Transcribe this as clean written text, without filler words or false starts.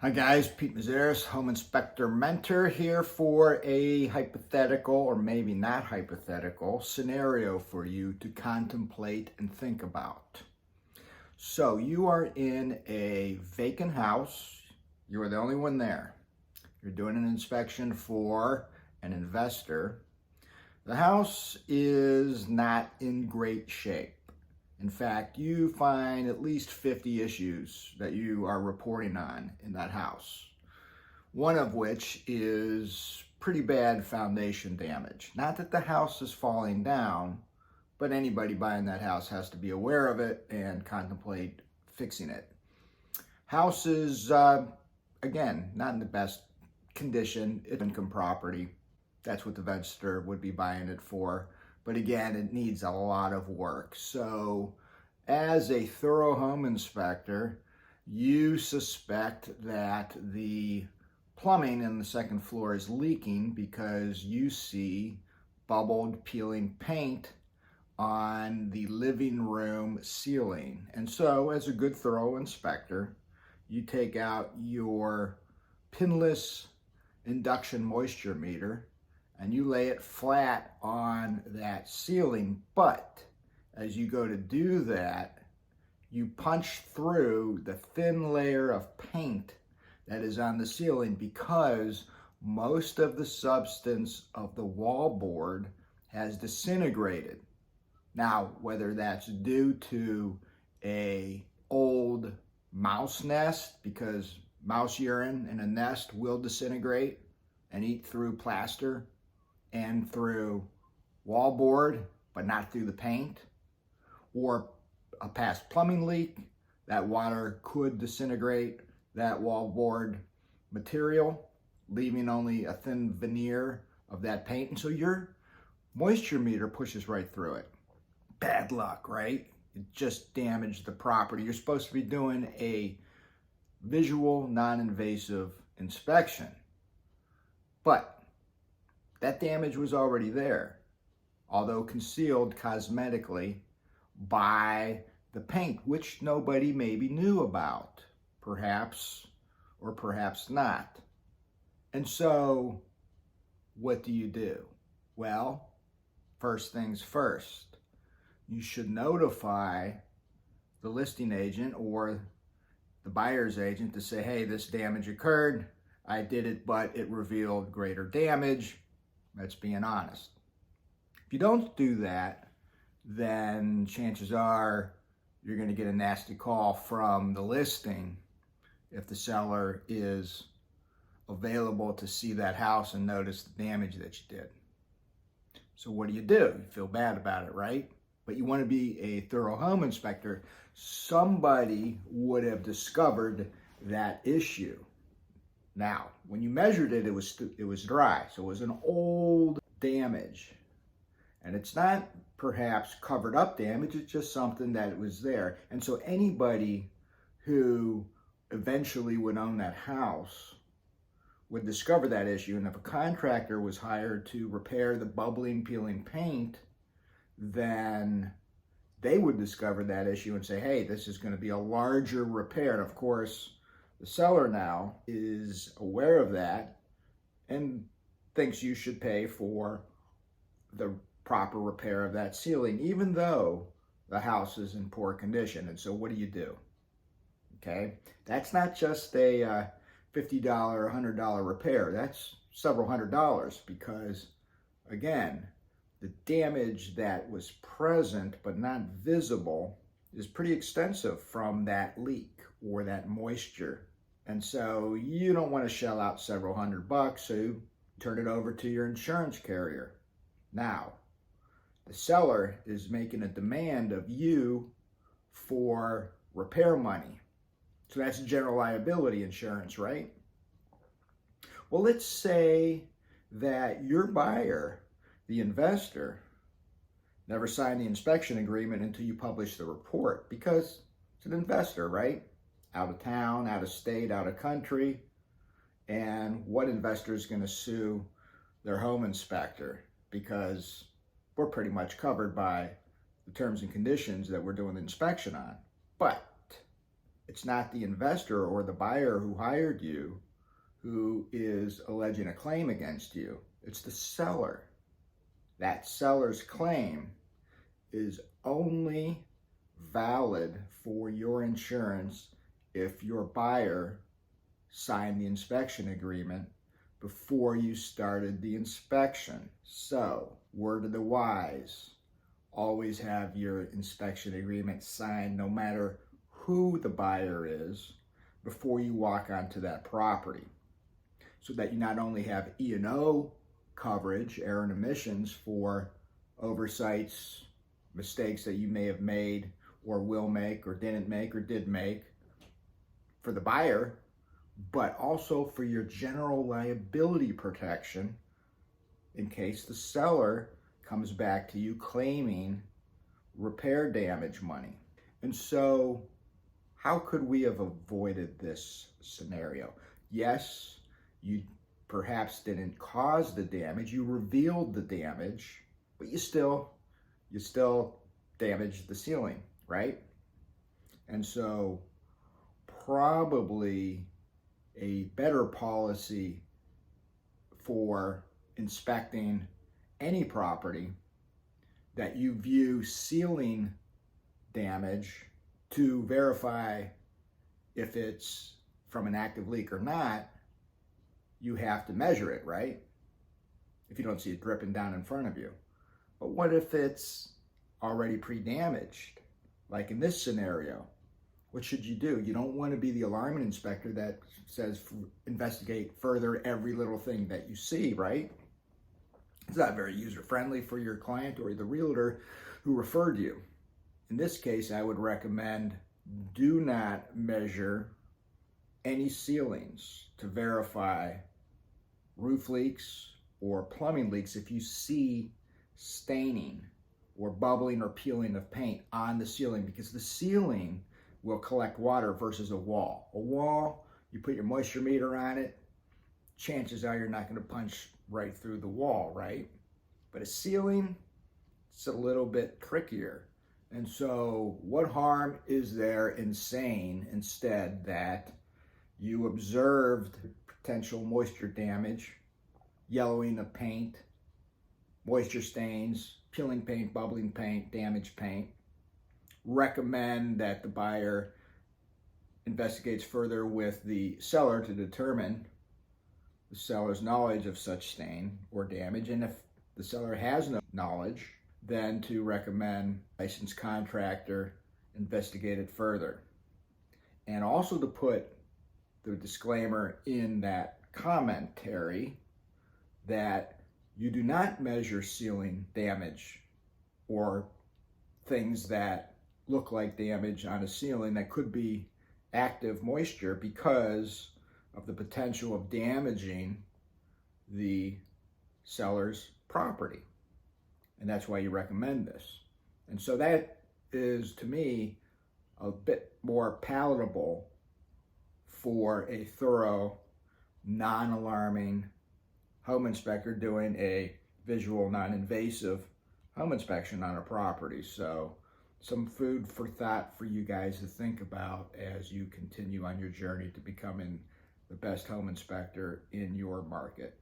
Hi guys, Pete Mazeris, Home Inspector Mentor here for a hypothetical, or maybe not hypothetical, scenario for you to contemplate and think about. So you are in a vacant house. You are the only one there. You're doing an inspection for an investor. The house is not in great shape. In fact, you find at least 50 issues that you are reporting on in that house. One of which is pretty bad foundation damage. Not that the house is falling down, but anybody buying that house has to be aware of it and contemplate fixing it. House is, again, not in the best condition. It's income property. That's what the investor would be buying it for. But again, it needs a lot of work. So as a thorough home inspector, you suspect that the plumbing in the second floor is leaking because you see bubbled peeling paint on the living room ceiling. And so as a good thorough inspector, you take out your pinless induction moisture meter and you lay it flat on that ceiling. But as you go to do that, you punch through the thin layer of paint that is on the ceiling because most of the substance of the wallboard has disintegrated. Now, whether that's due to a old mouse nest, because mouse urine in a nest will disintegrate and eat through plaster and through wallboard, but not through the paint, or a past plumbing leak, that water could disintegrate that wallboard material, leaving only a thin veneer of that paint. And so your moisture meter pushes right through it. Bad luck, right? It just damaged the property. You're supposed to be doing a visual, non-invasive inspection. But that damage was already there, although concealed cosmetically by the paint, which nobody maybe knew about, perhaps, or perhaps not. And so, what do? Well, first things first, you should notify the listing agent or the buyer's agent to say, hey, this damage occurred. I did it, but it revealed greater damage. That's being honest. If you don't do that, then chances are you're going to get a nasty call from the listing if the seller is available to see that house and notice the damage that you did. So what do? You feel bad about it, right? But you want to be a thorough home inspector. Somebody would have discovered that issue. Now, when you measured it, it was dry. So it was an old damage. And it's not perhaps covered up damage, it's just something that was there. And so anybody who eventually would own that house would discover that issue. And if a contractor was hired to repair the bubbling, peeling paint, then they would discover that issue and say, hey, this is going to be a larger repair. And of course, the seller now is aware of that and thinks you should pay for the proper repair of that ceiling, even though the house is in poor condition. And so what do? Okay, that's not just a $50, $100 repair. That's several $100s because, again, the damage that was present but not visible is pretty extensive from that leak or that moisture. And so you don't want to shell out several $100, so you turn it over to your insurance carrier. Now, the seller is making a demand of you for repair money. So that's general liability insurance, right? Well, let's say that your buyer, the investor, never signed the inspection agreement until you publish the report because it's an investor, right? Out of town, out of state, out of country. And what investor is going to sue their home inspector? Because we're pretty much covered by the terms and conditions that we're doing the inspection on. But It's not the investor or the buyer who hired you who is alleging a claim against you. It's the seller. That seller's claim is only valid for your insurance if your buyer signed the inspection agreement before you started the inspection. So, word of the wise, always have your inspection agreement signed no matter who the buyer is before you walk onto that property, so that you not only have E&O coverage, error and omissions, for oversights, mistakes that you may have made or will make or didn't make or did make for the buyer, but also for your general liability protection in case the seller comes back to you claiming repair damage money. And so, how could we have avoided this scenario? Yes, you perhaps didn't cause the damage, you revealed the damage, but you still damaged the ceiling, right? And so probably a better policy for inspecting any property that you view ceiling damage to verify if it's from an active leak or not, you have to measure it, right? If you don't see it dripping down in front of you. But what if it's already pre-damaged? Like in this scenario, what should you do? You don't want to be the alarming inspector that says investigate further every little thing that you see, right? It's not very user-friendly for your client or the realtor who referred you. In this case, I would recommend do not measure any ceilings to verify roof leaks or plumbing leaks if you see staining or bubbling or peeling of paint on the ceiling, because the ceiling will collect water versus a wall. A wall, you put your moisture meter on it, chances are you're not going to punch right through the wall, right? But a ceiling, it's a little bit trickier. And so what harm is there in saying instead that you observed potential moisture damage, yellowing of paint, moisture stains, peeling paint, bubbling paint, damaged paint. Recommend that the buyer investigates further with the seller to determine the seller's knowledge of such stain or damage. And if the seller has no knowledge, then to recommend licensed contractor investigate it further. And also to put the disclaimer in that commentary that you do not measure ceiling damage or things that look like damage on a ceiling that could be active moisture because of the potential of damaging the seller's property. And that's why you recommend this. And so that is, to me, a bit more palatable for a thorough, non-alarming home inspector doing a visual, non-invasive home inspection on a property. So some food for thought for you guys to think about as you continue on your journey to becoming the best home inspector in your market.